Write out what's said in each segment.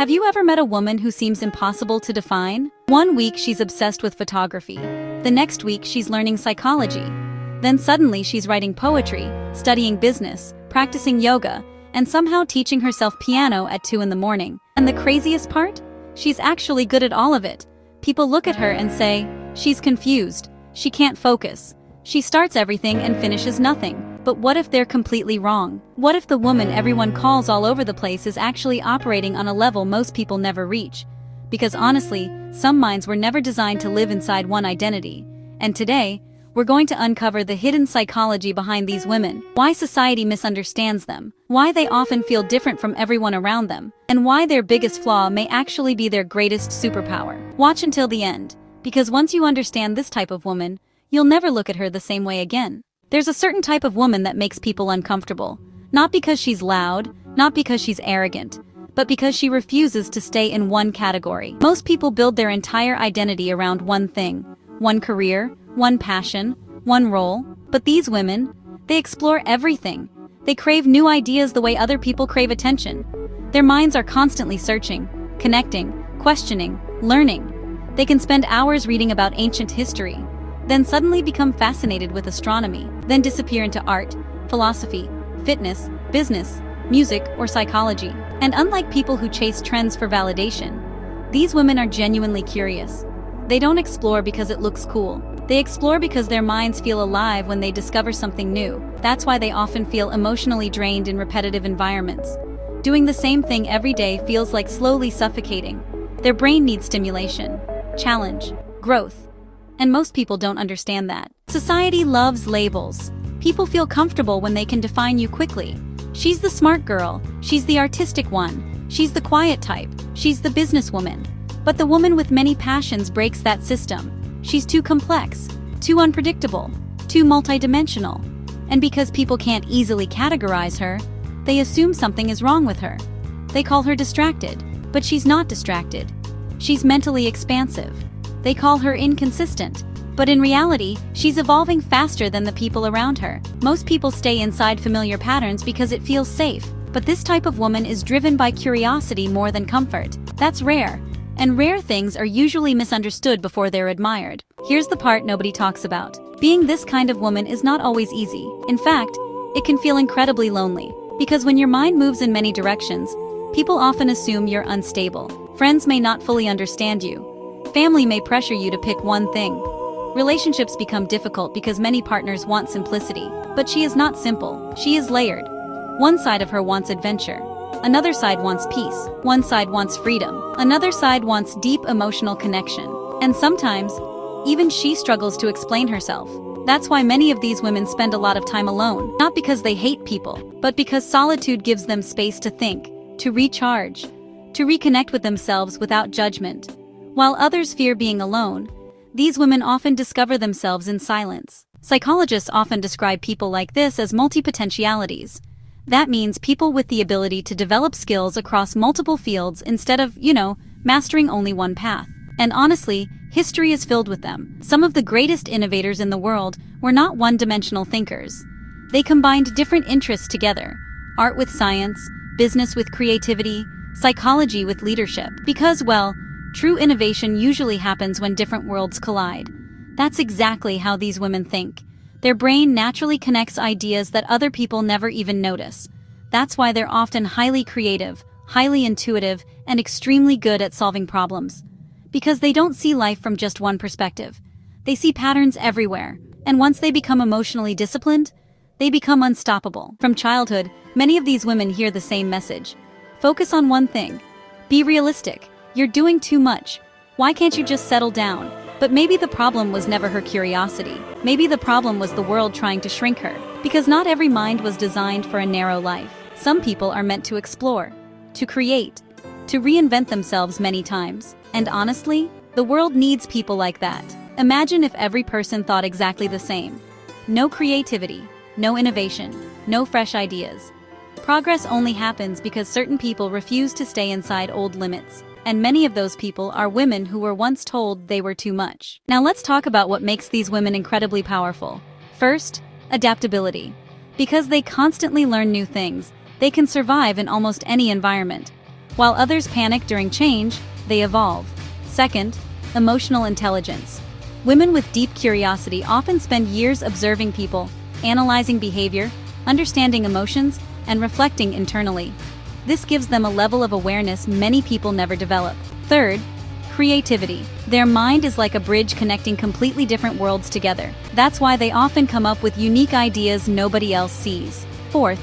Have you ever met a woman who seems impossible to define? One week she's obsessed with photography. The next week she's learning psychology. Then suddenly she's writing poetry, studying business, practicing yoga, and somehow teaching herself piano at 2 in the morning. And the craziest part? She's actually good at all of it. People look at her and say, she's confused, she can't focus. She starts everything and finishes nothing. But what if they're completely wrong? What if the woman everyone calls all over the place is actually operating on a level most people never reach? Because honestly, some minds were never designed to live inside one identity. And today, we're going to uncover the hidden psychology behind these women, why society misunderstands them, why they often feel different from everyone around them, and why their biggest flaw may actually be their greatest superpower. Watch until the end, because once you understand this type of woman, you'll never look at her the same way again. There's a certain type of woman that makes people uncomfortable, not because she's loud, not because she's arrogant, but because she refuses to stay in one category. Most people build their entire identity around one thing, one career, one passion, one role. But these women, they explore everything. They crave new ideas the way other people crave attention. Their minds are constantly searching, connecting, questioning, learning. They can spend hours reading about ancient history, then suddenly become fascinated with astronomy, then disappear into art, philosophy, fitness, business, music, or psychology. And unlike people who chase trends for validation, these women are genuinely curious. They don't explore because it looks cool. They explore because their minds feel alive when they discover something new. That's why they often feel emotionally drained in repetitive environments. Doing the same thing every day feels like slowly suffocating. Their brain needs stimulation, challenge, growth. And most people don't understand that. Society loves labels. People feel comfortable when they can define you quickly. She's the smart girl, she's the artistic one, she's the quiet type, she's the businesswoman. But the woman with many passions breaks that system. She's too complex, too unpredictable, too multidimensional. And because people can't easily categorize her, they assume something is wrong with her. They call her distracted, but she's not distracted. She's mentally expansive. They call her inconsistent, but in reality, she's evolving faster than the people around her. Most people stay inside familiar patterns because it feels safe, but this type of woman is driven by curiosity more than comfort. That's rare, and rare things are usually misunderstood before they're admired. Here's the part nobody talks about. Being this kind of woman is not always easy. In fact, it can feel incredibly lonely, because when your mind moves in many directions, people often assume you're unstable. Friends may not fully understand you. Family may pressure you to pick one thing. Relationships become difficult because many partners want simplicity. But she is not simple, she is layered. One side of her wants adventure. Another side wants peace. One side wants freedom. Another side wants deep emotional connection. And sometimes, even she struggles to explain herself. That's why many of these women spend a lot of time alone. Not because they hate people, but because solitude gives them space to think, to recharge, to reconnect with themselves without judgment. While others fear being alone, these women often discover themselves in silence. Psychologists often describe people like this as multipotentialities. That means people with the ability to develop skills across multiple fields instead of, mastering only one path. And honestly, history is filled with them. Some of the greatest innovators in the world were not one-dimensional thinkers. They combined different interests together: art with science, business with creativity, psychology with leadership. Because, well, true innovation usually happens when different worlds collide. That's exactly how these women think. Their brain naturally connects ideas that other people never even notice. That's why they're often highly creative, highly intuitive, and extremely good at solving problems. Because they don't see life from just one perspective. They see patterns everywhere. And once they become emotionally disciplined, they become unstoppable. From childhood, many of these women hear the same message. Focus on one thing. Be realistic. You're doing too much. Why can't you just settle down? But maybe the problem was never her curiosity. Maybe the problem was the world trying to shrink her. Because not every mind was designed for a narrow life. Some people are meant to explore, to create, to reinvent themselves many times. And honestly, the world needs people like that. Imagine if every person thought exactly the same. No creativity, no innovation, no fresh ideas. Progress only happens because certain people refuse to stay inside old limits. And many of those people are women who were once told they were too much. Now let's talk about what makes these women incredibly powerful. First, adaptability. Because they constantly learn new things, they can survive in almost any environment. While others panic during change, they evolve. Second, emotional intelligence. Women with deep curiosity often spend years observing people, analyzing behavior, understanding emotions, and reflecting internally. This gives them a level of awareness many people never develop. Third, creativity. Their mind is like a bridge connecting completely different worlds together. That's why they often come up with unique ideas nobody else sees. Fourth,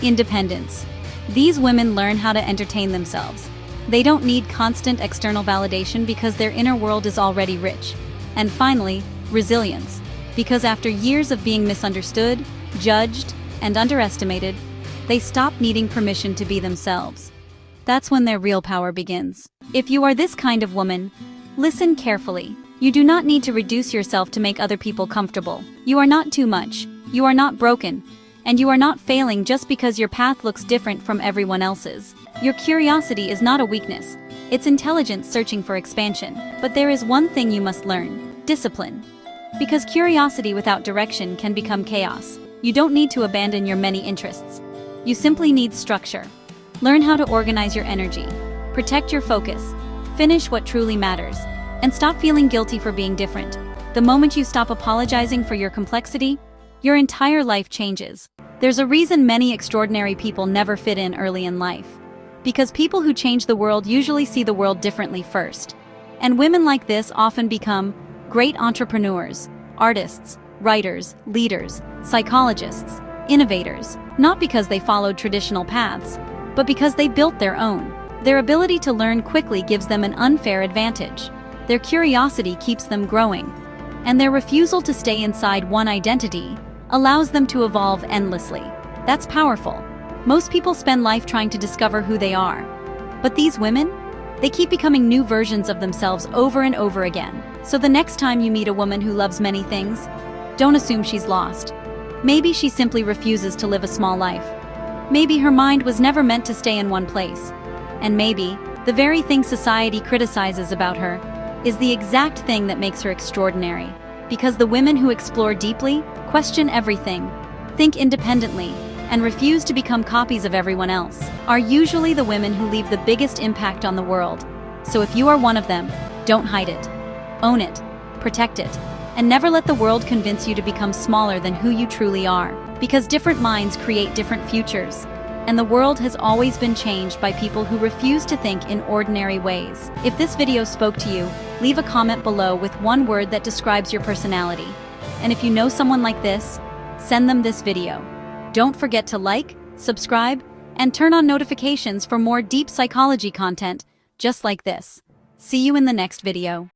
independence. These women learn how to entertain themselves. They don't need constant external validation because their inner world is already rich. And finally, resilience. Because after years of being misunderstood, judged, and underestimated, they stop needing permission to be themselves. That's when their real power begins. If you are this kind of woman, listen carefully. You do not need to reduce yourself to make other people comfortable. You are not too much. You are not broken. And you are not failing just because your path looks different from everyone else's. Your curiosity is not a weakness. It's intelligence searching for expansion. But there is one thing you must learn: discipline. Because curiosity without direction can become chaos. You don't need to abandon your many interests. You simply need structure. Learn how to organize your energy, protect your focus, finish what truly matters, and stop feeling guilty for being different. The moment you stop apologizing for your complexity, your entire life changes. There's a reason many extraordinary people never fit in early in life. Because people who change the world usually see the world differently first. And women like this often become great entrepreneurs, artists, writers, leaders, psychologists, innovators, not because they followed traditional paths, but because they built their own. Their ability to learn quickly gives them an unfair advantage. Their curiosity keeps them growing. And their refusal to stay inside one identity allows them to evolve endlessly. That's powerful. Most people spend life trying to discover who they are. But these women, they keep becoming new versions of themselves over and over again. So the next time you meet a woman who loves many things, don't assume she's lost. Maybe she simply refuses to live a small life. Maybe her mind was never meant to stay in one place. And maybe the very thing society criticizes about her is the exact thing that makes her extraordinary. Because the women who explore deeply, question everything, think independently, and refuse to become copies of everyone else, are usually the women who leave the biggest impact on the world. So if you are one of them, don't hide it. Own it, protect it, and never let the world convince you to become smaller than who you truly are. Because different minds create different futures. And the world has always been changed by people who refuse to think in ordinary ways. If this video spoke to you, leave a comment below with one word that describes your personality. And if you know someone like this, send them this video. Don't forget to like, subscribe, and turn on notifications for more deep psychology content just like this. See you in the next video.